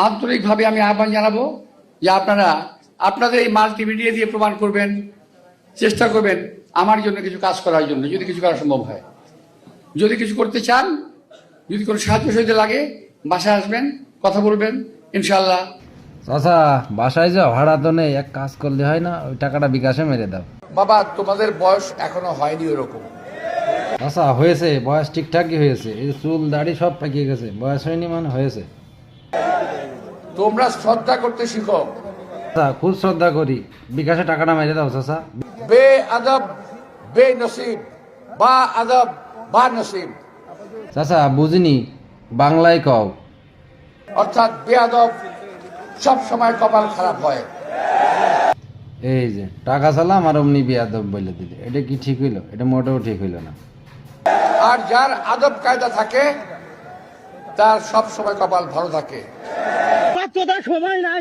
আন্তরিকভাবে আমি আহ্বান জানাবো যে আপনারা আপনাদের এই মাল্টিমিডিয়া দিয়ে প্রমাণ করবেন, চেষ্টা করবেন আমার জন্য কিছু কাজ করার জন্য, যদি কিছু করা সম্ভব হয়। যদি কিছু করতে চান, যদি কোনো সাহায্য সহযোগিতা লাগে, বাসায় আসবেন, কথা বলবেন, ইনশাল্লাহ। চাচা বাসায় যাও, ভাড়া তো নেই, এক কাজ করলে হয় না? ওই টাকাটা বিকাশে মেরে দাও। বাবা, তোমাদের বয়স এখনো হয়নি ওরকম। চাচা হয়েছে, বয়স ঠিকঠাকই হয়েছে, এই চুল দাড়ি সব পাকিয়ে গেছে, বয়স হয়নি মানে হয়েছে। তোমরা শ্রদ্ধা করতে শিখো। চাচা খুব শ্রদ্ধা করি, বিকাশে টাকাটা মেরে দাও চাচা। বে আদব বে নসিব, বা আদব বা নসিব। চাচা বুঝিনি, বাংলায় কও। অর্থাৎ বে আদব সব সময় কপাল খারাপ হয়। এই যে টাকা চালাম আর অমনি বিয়াদব বলে দিলে, এটা কি ঠিক হইলো? এটা মোটেও ঠিক হইলো না। আর যার আদব কায়দা থাকে তার সব সময় কপাল ভালো থাকে। সময় নাই।